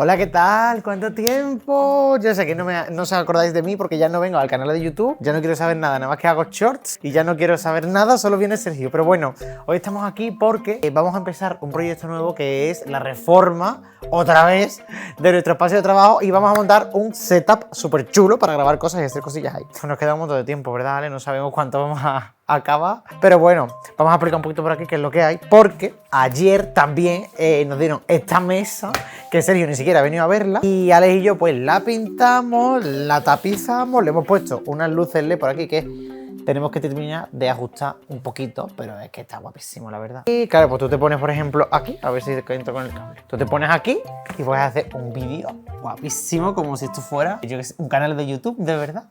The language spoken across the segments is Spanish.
Hola, ¿qué tal? ¿Cuánto tiempo? Yo sé que no os acordáis de mí porque ya no vengo al canal de YouTube, ya no quiero saber nada más que hago shorts y ya no quiero saber nada, solo viene Sergio. Pero bueno, hoy estamos aquí porque vamos a empezar un proyecto nuevo que es la reforma, otra vez, de nuestro espacio de trabajo y vamos a montar un setup súper chulo para grabar cosas y hacer cosillas ahí. Nos queda un montón de tiempo, ¿verdad, Ale? No sabemos cuánto vamos a acabar, pero bueno, vamos a explicar un poquito por aquí qué es lo que hay, porque ayer también nos dieron esta mesa que Sergio ni siquiera ha venido a verla y Alex y yo pues la pintamos, la tapizamos, le hemos puesto unas luces LED por aquí que tenemos que terminar de ajustar un poquito, pero es que está guapísimo, la verdad. Y claro, pues tú te pones, por ejemplo, aquí, a ver si entro con el cable. Tú te pones aquí y puedes hacer un vídeo guapísimo, como si esto fuera, yo que sé, un canal de YouTube, de verdad.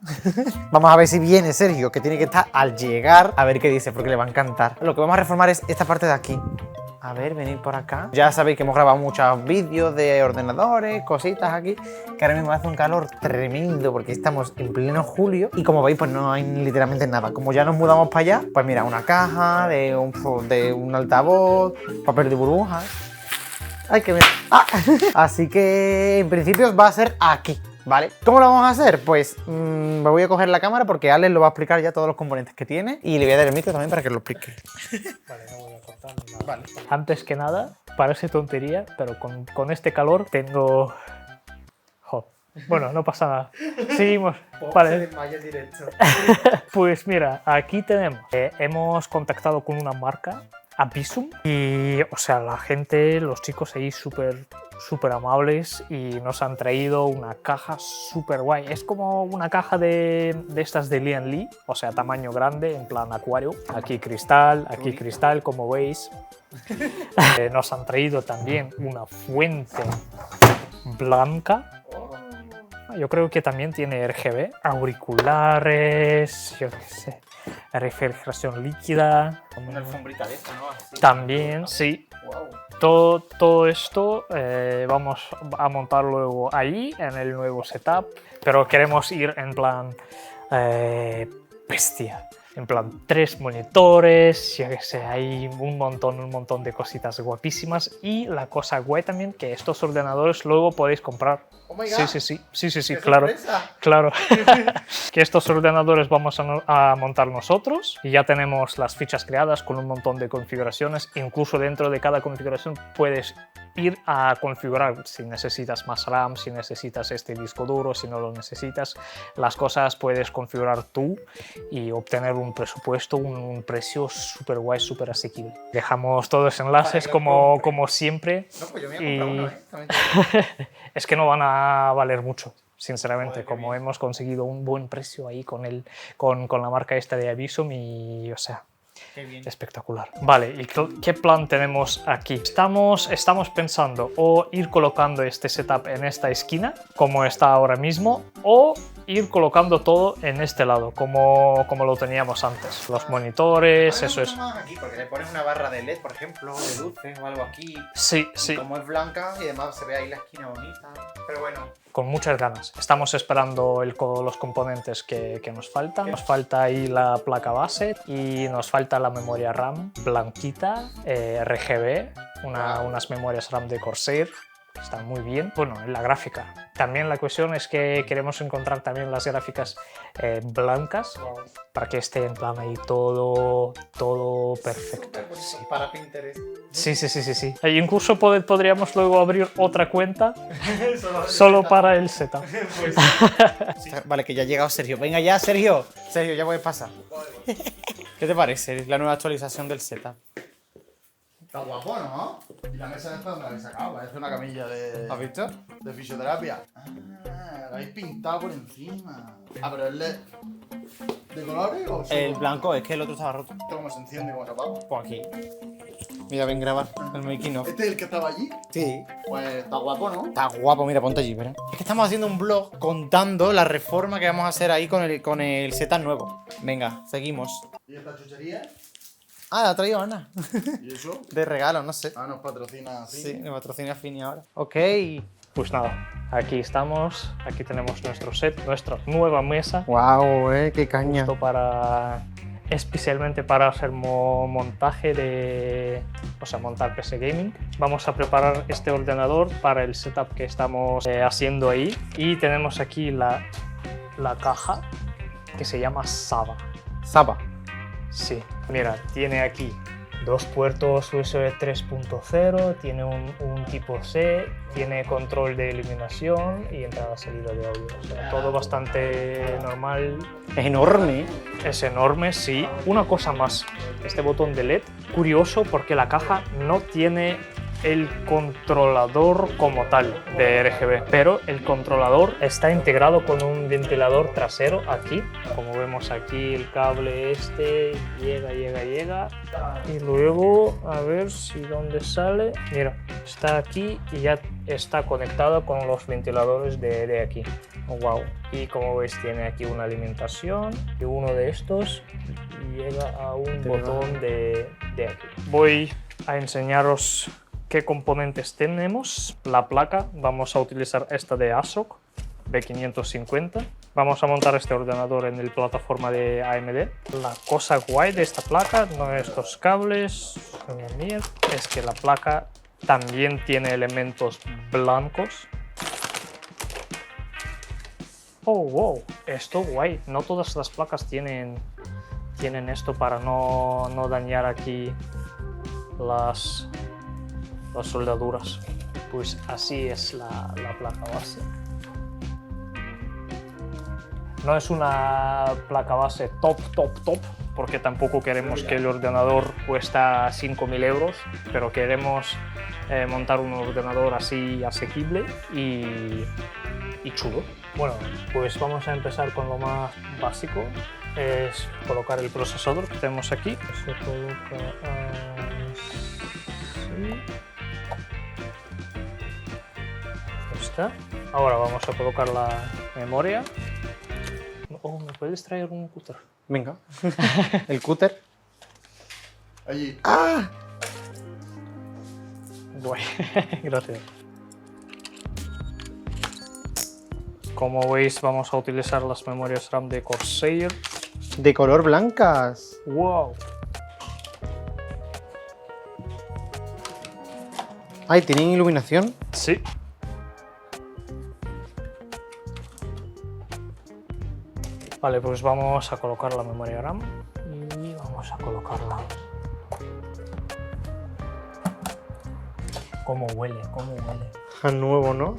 Vamos a ver si viene Sergio, que tiene que estar al llegar, a ver qué dice, porque le va a encantar. Lo que vamos a reformar es esta parte de aquí. A ver, venid por acá. Ya sabéis que hemos grabado muchos vídeos de ordenadores, cositas aquí, que ahora mismo hace un calor tremendo porque estamos en pleno julio y como veis pues no hay literalmente nada. Como ya nos mudamos para allá, pues mira, una caja, de un altavoz, papel de burbujas. ¡Ay, qué miedo! ¡Ah! Así que en principio va a ser aquí, ¿vale? ¿Cómo lo vamos a hacer? Pues me voy a coger la cámara porque Alex lo va a explicar ya todos los componentes que tiene y le voy a dar el micro también para que lo explique. Vale, no voy a cortar ni nada. Vale. Antes que nada, parece tontería, pero con este calor tengo... Jo. Bueno, no pasa nada. Seguimos. Vale. Pues mira, aquí tenemos... hemos contactado con una marca, Avisum, y o sea, la gente, los chicos ahí súper amables y nos han traído una caja súper guay. Es como una caja de estas de Lian Li, o sea, tamaño grande, en plan acuario. Aquí cristal, como veis. Nos han traído también una fuente blanca. Yo creo que también tiene RGB, auriculares, yo qué sé, refrigeración líquida. Una alfombrita de esta, ¿no? Así. También, sí. Wow. Todo esto vamos a montar luego ahí, en el nuevo setup, pero queremos ir en plan bestia. En plan 3 monitores, ya que sé, hay un montón de cositas guapísimas. Y la cosa guay también, que estos ordenadores luego podéis comprar. Oh my God. Sí, claro. Que estos ordenadores vamos a montar nosotros y ya tenemos las fichas creadas con un montón de configuraciones. Incluso dentro de cada configuración puedes ir a configurar si necesitas más RAM, si necesitas este disco duro, si no lo necesitas. Las cosas puedes configurar tú y obtener un presupuesto, un precio súper guay, súper asequible. Dejamos todos los enlaces como siempre. No, pues yo me voy a comprar uno, ¿eh? Es que no van a valer mucho, sinceramente. Joder, como hemos conseguido un buen precio ahí con la marca esta de Avisum y, o sea, qué bien. Espectacular. Vale, ¿y qué plan tenemos aquí? Estamos pensando o ir colocando este setup en esta esquina, como está ahora mismo, o ir colocando todo en este lado, como lo teníamos antes. Los monitores, eso es. Más aquí, porque le pones una barra de LED, por ejemplo, de luces o algo aquí. Sí. Como es blanca y además se ve ahí la esquina bonita. Pero bueno. Con muchas ganas. Estamos esperando los componentes que nos faltan. Nos falta ahí la placa base y nos falta la memoria RAM blanquita, RGB, unas memorias RAM de Corsair. Están muy bien. Bueno, en la gráfica. También la cuestión es que queremos encontrar también las gráficas blancas para que esté en plan ahí todo perfecto. Sí. Para Pinterest. Sí. E incluso podríamos luego abrir otra cuenta solo para el setup. Pues, sí. Vale, que ya ha llegado Sergio. Venga ya, Sergio. Sergio, ya puedes pasar. ¿Qué te parece la nueva actualización del setup? Está guapo, ¿no? Y la mesa esta donde la habéis sacado, parece una camilla de... ¿Has visto? de fisioterapia. Ah, la habéis pintado por encima. Ah, pero es de colores o El blanco, es que el otro estaba roto. ¿Cómo se enciende y cómo se apaga? Pues aquí. Mira, ven grabar el making of. ¿Este es el que estaba allí? Sí. Pues está guapo, ¿no? Está guapo, mira, ponte allí, ¿verdad? Es que estamos haciendo un vlog contando la reforma que vamos a hacer ahí con el setup nuevo. Venga, seguimos. ¿Y esta chuchería? Ah, la ha traído Ana. ¿Y eso? De regalo, no sé. Ah, nos patrocina así. Sí, me patrocina Fini ahora. Ok. Pues nada, aquí estamos, aquí tenemos nuestro set, nuestra nueva mesa. Wow, qué caña. Justo para especialmente para hacer montaje de, o sea, montar PC Gaming. Vamos a preparar este ordenador para el setup que estamos haciendo ahí. Y tenemos aquí la caja que se llama Saba. Saba. Sí, mira, tiene aquí 2 puertos USB 3.0, tiene un tipo C, tiene control de iluminación y entrada-salida de audio. O sea, todo bastante normal. Es enorme. Es enorme, sí. Una cosa más, este botón de LED, curioso porque la caja no tiene el controlador como tal de RGB, pero el controlador está integrado con un ventilador trasero aquí. Como vemos aquí, el cable este llega y luego a ver si dónde sale. Mira, está aquí y ya está conectado con los ventiladores de aquí. Oh, wow. Y como veis tiene aquí una alimentación y uno de estos llega a un botón de aquí. Voy a enseñaros qué componentes tenemos. La placa, vamos a utilizar esta de ASRock B550. Vamos a montar este ordenador en la plataforma de AMD. La cosa guay de esta placa, no estos cables, es que la placa también tiene elementos blancos. Oh, wow, esto guay. No todas las placas tienen esto para no dañar aquí las soldaduras. Pues así es la placa base. No es una placa base top, porque tampoco queremos que el ordenador cuesta 5.000 euros, pero queremos montar un ordenador así asequible y chulo. Bueno, pues vamos a empezar con lo más básico, es colocar el procesador que tenemos aquí. Se coloca así. Está. Ahora vamos a colocar la memoria. Oh, ¿me puedes traer un cúter? Venga. El cúter. Allí. ¡Ah! Bueno, gracias. Como veis, vamos a utilizar las memorias RAM de Corsair. De color blancas. ¡Wow! Ay, ¿tienen iluminación? Sí. Vale, pues vamos a colocar la memoria RAM y vamos a colocarla. ¿Cómo huele? ¿Cómo huele? A nuevo, ¿no?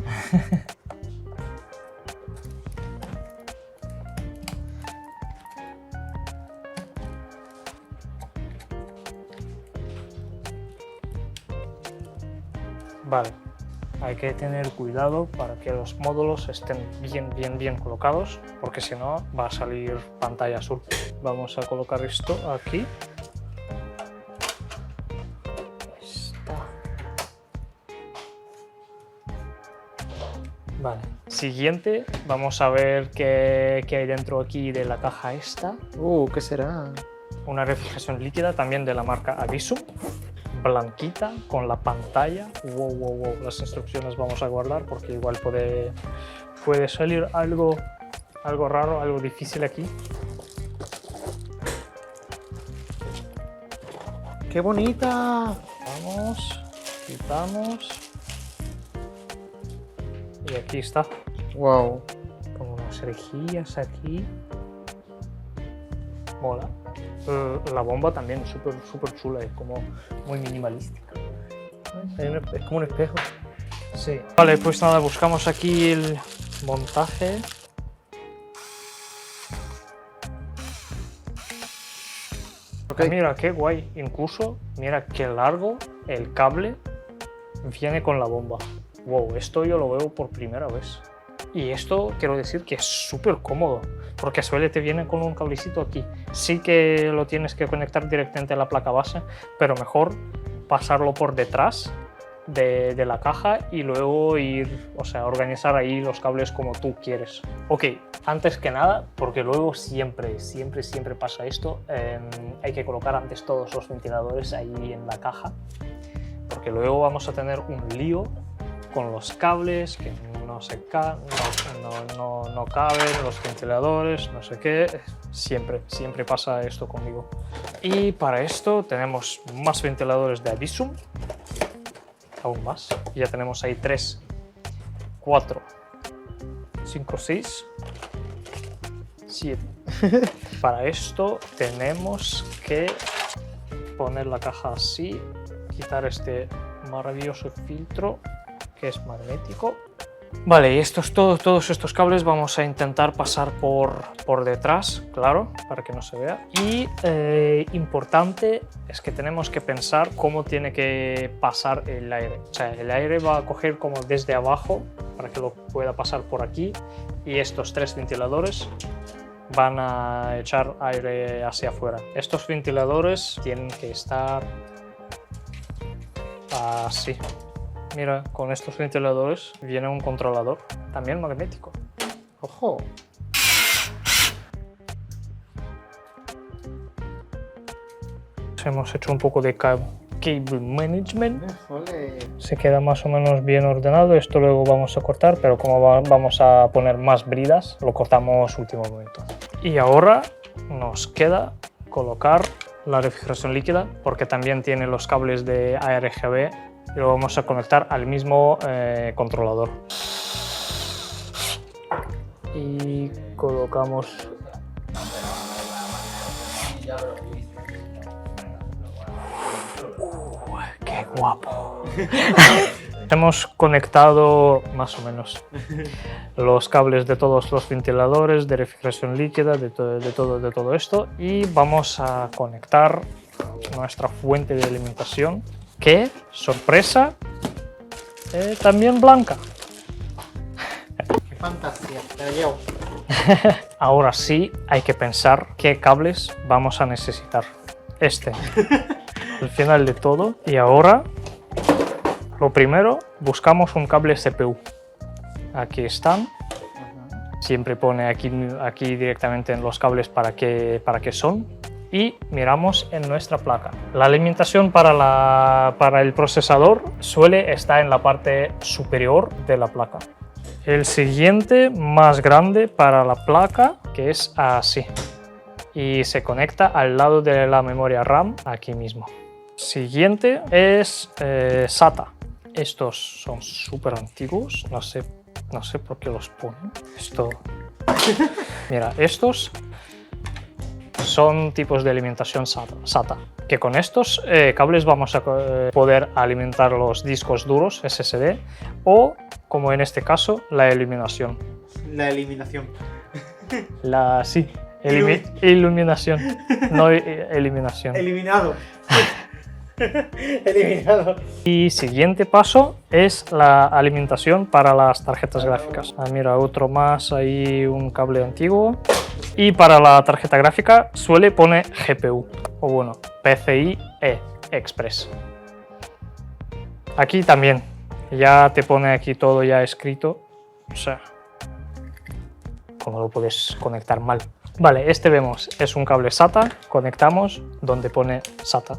Vale, hay que tener cuidado para que los módulos estén bien colocados, porque si no va a salir pantalla azul. Vamos a colocar esto aquí. Está. Vale. Siguiente, vamos a ver qué hay dentro aquí de la caja esta. ¿Qué será? Una refrigeración líquida también de la marca Avisum. Blanquita con la pantalla. Wow. Las instrucciones vamos a guardar porque igual puede salir algo raro, algo difícil aquí. ¡Qué bonita! Vamos, quitamos. Y aquí está. Wow. Con unas rejillas aquí. Mola. La bomba también súper chula, es como muy minimalística. Es como un espejo. Sí. Vale, pues nada, buscamos aquí el montaje. Okay. Mira qué guay, incluso mira qué largo el cable viene con la bomba. Wow, esto yo lo veo por primera vez. Y esto quiero decir que es súper cómodo, porque suele te viene con un cablecito aquí. Sí que lo tienes que conectar directamente a la placa base, pero mejor pasarlo por detrás de la caja y luego ir, o sea, organizar ahí los cables como tú quieres. Ok, antes que nada, porque luego siempre pasa esto, hay que colocar antes todos los ventiladores ahí en la caja, porque luego vamos a tener un lío con los cables que no no caben los ventiladores, no sé qué. Siempre pasa esto conmigo. Y para esto tenemos más ventiladores de Avisum, aún más. Ya tenemos ahí 3, 4, 5, 6, 7. Para esto tenemos que poner la caja así, quitar este maravilloso filtro que es magnético. Vale, y todos estos cables vamos a intentar pasar por detrás, claro, para que no se vea. Y importante es que tenemos que pensar cómo tiene que pasar el aire. O sea, el aire va a coger como desde abajo para que lo pueda pasar por aquí, y estos 3 ventiladores van a echar aire hacia afuera. Estos ventiladores tienen que estar así. Mira, con estos ventiladores viene un controlador, también magnético. ¡Ojo! Hemos hecho un poco de cable management. ¡Ole! Se queda más o menos bien ordenado. Esto luego vamos a cortar, pero como vamos a poner más bridas, lo cortamos último momento. Y ahora nos queda colocar la refrigeración líquida, porque también tiene los cables de ARGB, y lo vamos a conectar al mismo controlador. Y colocamos... ¡Qué guapo! Hemos conectado más o menos los cables de todos los ventiladores, de refrigeración líquida, de todo esto, y vamos a conectar nuestra fuente de alimentación, que, sorpresa, también blanca. ¡Qué fantasía! Te la llevo. Ahora sí hay que pensar qué cables vamos a necesitar. Al final de todo. Y ahora, lo primero, buscamos un cable CPU. Aquí están. Siempre pone aquí directamente en los cables para qué son. Y miramos en nuestra placa. La alimentación para el procesador suele estar en la parte superior de la placa. El siguiente, más grande para la placa, que es así. Y se conecta al lado de la memoria RAM, aquí mismo. Siguiente es SATA. Estos son súper antiguos, no sé por qué los ponen. Mira, estos son tipos de alimentación SATA, que con estos cables vamos a poder alimentar los discos duros SSD, o, como en este caso, la eliminación. La eliminación. Sí, iluminación, no eliminación. Eliminado. Eliminado. Y siguiente paso es la alimentación para las tarjetas gráficas. Mira, otro más, ahí un cable antiguo. Y para la tarjeta gráfica suele poner GPU, o bueno, PCIe Express. Aquí también, ya te pone aquí todo ya escrito, o sea, cómo lo puedes conectar mal. Vale, vemos, es un cable SATA, conectamos donde pone SATA.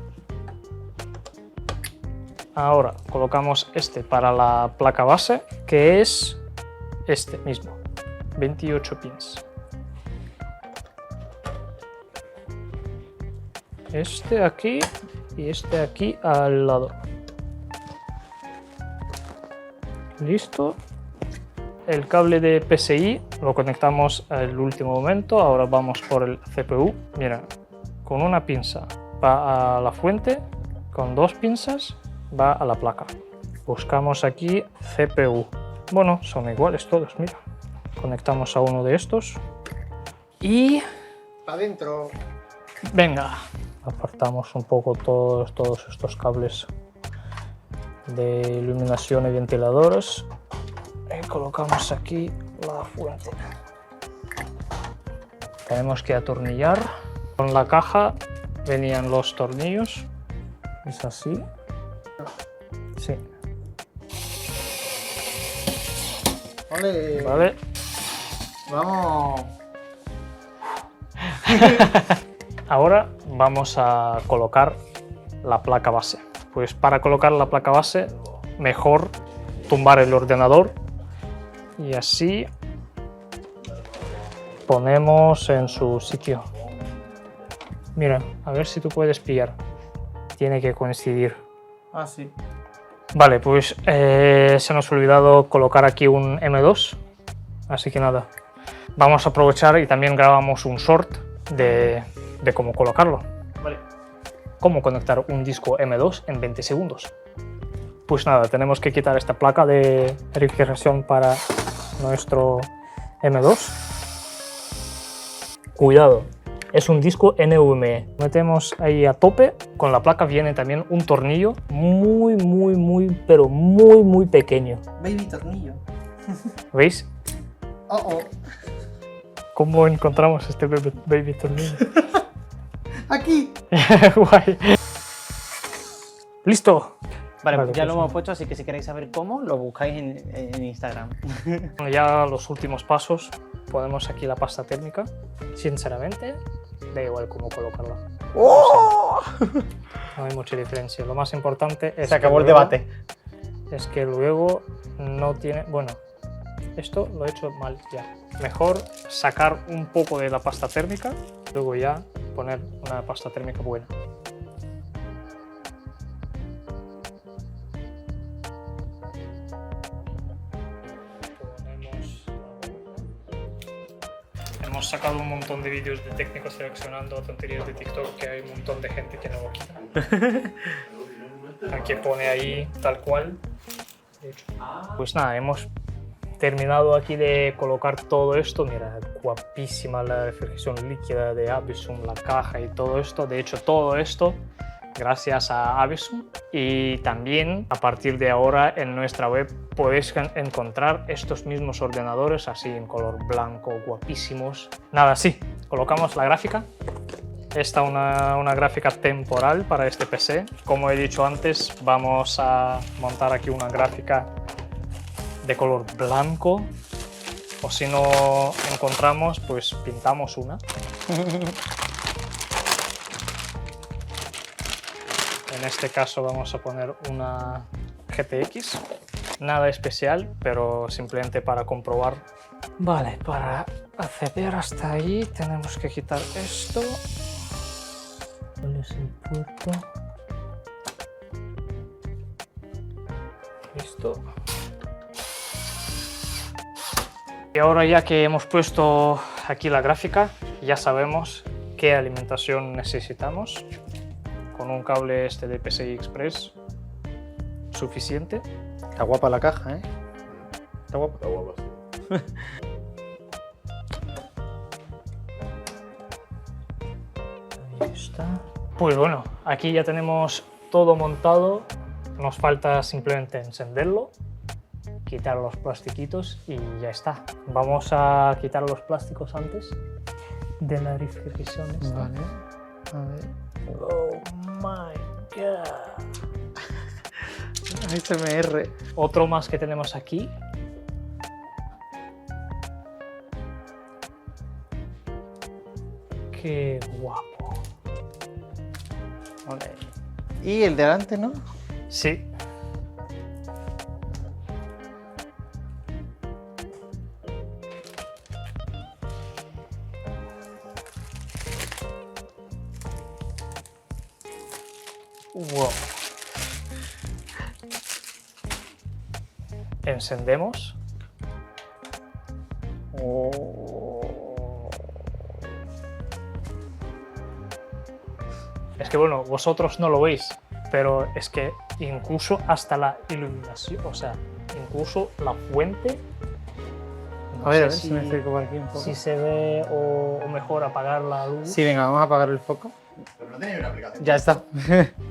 Ahora colocamos para la placa base, que es este mismo, 28 pins. Aquí y aquí al lado. Listo. El cable de PCI lo conectamos al último momento. Ahora vamos por el CPU. Mira, con una pinza va a la fuente, con 2 pinzas va a la placa. Buscamos aquí CPU. Bueno, son iguales todos, mira. Conectamos a uno de estos y... Adentro. Venga. Apartamos un poco todos estos cables de iluminación y ventiladores. Y colocamos aquí la fuente. Tenemos que atornillar. Con la caja venían los tornillos. Es así. Sí. Vale. Vale. Vamos. Ahora vamos a colocar la placa base. Pues para colocar la placa base, mejor tumbar el ordenador Y así ponemos en su sitio. Mira, a ver si tú puedes pillar. Tiene que coincidir. Ah, sí. Vale, pues se nos ha olvidado colocar aquí un M2. Así que nada, vamos a aprovechar y también grabamos un short de cómo colocarlo. Vale. Cómo conectar un disco M2 en 20 segundos. Pues nada, tenemos que quitar esta placa de refrigeración para nuestro M2. Cuidado, es un disco NVMe. Metemos ahí a tope. Con la placa viene también un tornillo pero muy pequeño. Baby tornillo. ¿Veis? Oh. ¿Cómo encontramos este baby tornillo? Aquí. Guay. ¡Listo! Vale, Vale, ya pues lo hemos puesto, así que si queréis saber cómo, lo buscáis en Instagram. Ya los últimos pasos, ponemos aquí la pasta térmica. Sinceramente, da igual cómo colocarla. ¡Oh! No hay mucha diferencia. Lo más importante es Se acabó que el debate. Es que luego no tiene... Bueno, esto lo he hecho mal ya. Mejor sacar un poco de la pasta térmica, luego ya poner una pasta térmica buena. Hemos sacado un montón de vídeos de técnicos seleccionando tonterías de TikTok que hay un montón de gente que no lo quita. Aquí pone ahí tal cual. De hecho. Pues nada, hemos terminado aquí de colocar todo esto. Mira, guapísima la refrigeración líquida de Avisum, la caja y todo esto. De hecho, todo esto gracias a Avisum. Y también a partir de ahora en nuestra web podéis encontrar estos mismos ordenadores así en color blanco, guapísimos. Nada, sí, colocamos la gráfica. Esta una gráfica temporal para este PC. Como he dicho antes, vamos a montar aquí una gráfica de color blanco. O si no encontramos, pues pintamos una. En este caso vamos a poner una GTX. Nada especial, pero simplemente para comprobar. Vale, para acceder hasta ahí tenemos que quitar esto. ¿Cuál es el puerto? Listo. Y ahora ya que hemos puesto aquí la gráfica, ya sabemos qué alimentación necesitamos. Con un cable este de PCI Express suficiente. Está guapa la caja, ¿eh? Está guapa. Está guapa. Ahí está. Pues bueno, aquí ya tenemos todo montado. Nos falta simplemente encenderlo, quitar los plastiquitos y ya está. Vamos a quitar los plásticos antes de la refrigeración. Vale. A ver. Oh my god. ASMR. Otro más que tenemos aquí. Qué guapo. Vale. Y el de delante, ¿no? Sí. Wow. Encendemos. Es que bueno, vosotros no lo veis, pero es que incluso hasta la iluminación, o sea, incluso la fuente. No A ver sé si me acerco por aquí un poco. si se ve o mejor apagar la luz. Sí, venga, vamos a apagar el foco. Pero no tiene una aplicación. Ya está.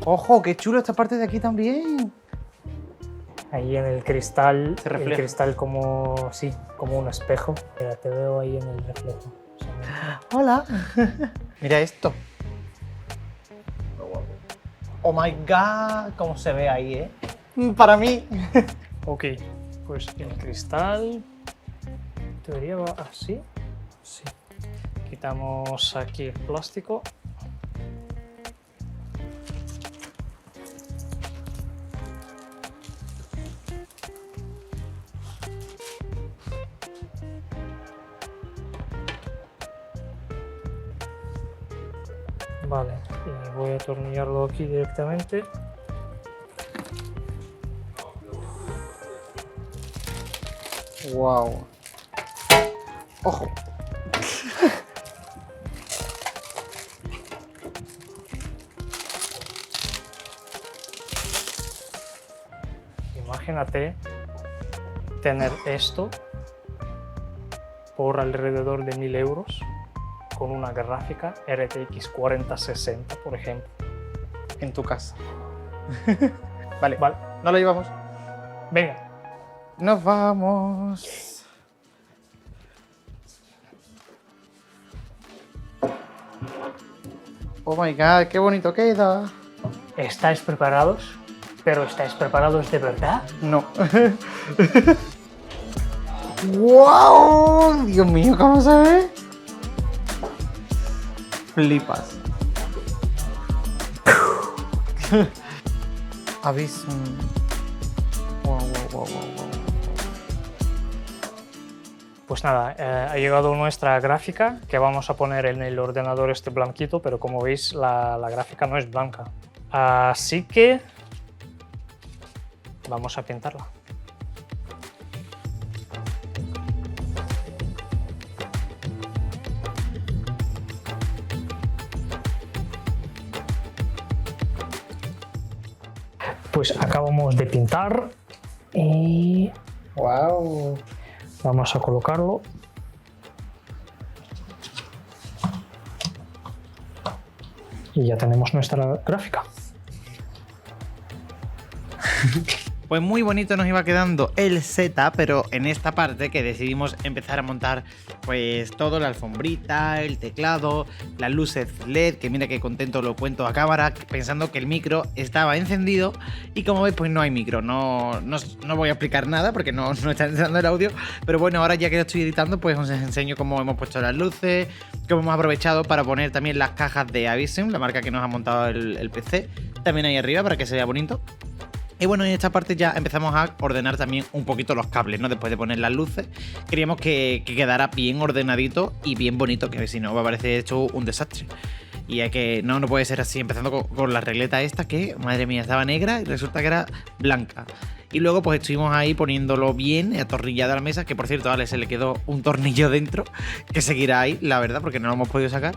¡Ojo, qué chulo esta parte de aquí también! Ahí en el cristal, Se refleja. el cristal como, sí, como un espejo. Mira, te veo ahí en el reflejo. ¡Hola! Mira esto. Está guapo. ¡Oh my god! ¿Cómo se ve ahí, eh? Para mí. Ok, pues el cristal debería va así. Sí. Quitamos aquí el plástico. Vale, y voy a atornillarlo aquí directamente. Wow. Ojo. Imagínate tener esto por alrededor de 1000 euros con una gráfica RTX 4060, por ejemplo. En tu casa. Vale, Vale, no lo llevamos. venga. Nos vamos. Oh my god, qué bonito queda. ¿Estáis preparados? ¿Pero estáis preparados de verdad? No. ¡Wow! Dios mío, ¿cómo se ve? Flipas. Abismo. Wow, wow, wow, wow, wow. Pues nada, ha llegado nuestra gráfica que vamos a poner en el ordenador este blanquito, pero como veis la gráfica no es blanca. Así que vamos a pintarla. Pues acabamos de pintar y Wow. vamos a colocarlo. Y ya tenemos nuestra gráfica. Pues muy bonito nos iba quedando el setup, pero en esta parte que decidimos empezar a montar pues todo, la alfombrita, el teclado, las luces LED, que mira que contento lo cuento a cámara, pensando que el micro estaba encendido y como veis pues no hay micro, no voy a explicar nada porque no está entrando el audio, pero bueno, ahora ya que lo estoy editando pues os enseño cómo hemos puesto las luces, cómo hemos aprovechado para poner también las cajas de Avision, la marca que nos ha montado el PC, también ahí arriba para que se vea bonito. Y bueno, en esta parte ya empezamos a ordenar también un poquito los cables, ¿no? Después de poner las luces, queríamos que quedara bien ordenadito y bien bonito, que si no va a parecer esto un desastre. Y hay que no puede ser así, empezando con la regleta esta que, madre mía, estaba negra y resulta que era blanca. Y luego pues estuvimos ahí poniéndolo bien, atornillado a la mesa, que por cierto a Ale se le quedó un tornillo dentro, que seguirá ahí, la verdad, porque no lo hemos podido sacar.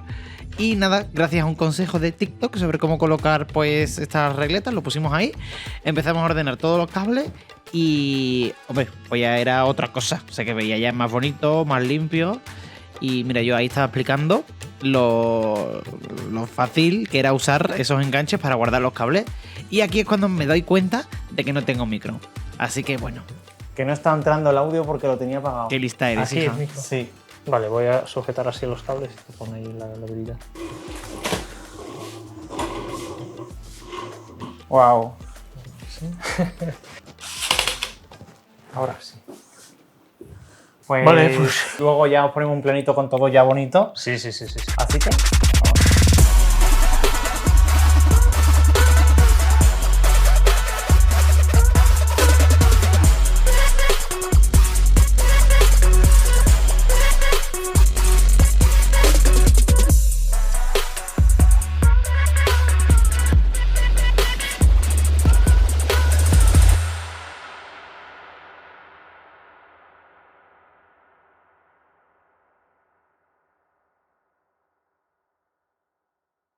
Y nada, gracias a un consejo de TikTok sobre cómo colocar pues estas regletas, lo pusimos ahí, empezamos a ordenar todos los cables y, hombre, pues ya era otra cosa, o sea que veía ya más bonito, más limpio. Y mira, yo ahí estaba explicando lo fácil que era usar esos enganches para guardar los cables. Y aquí es cuando me doy cuenta de que no tengo micro. Así que bueno. Que no está entrando el audio porque lo tenía apagado. Qué lista eres, Así hija. el micro. Sí. Vale, voy a sujetar así los cables y te pone ahí la brida. Wow. Ahora sí. Pues, Vale, pues. luego ya os ponemos un planito con todo ya bonito. Sí. Así que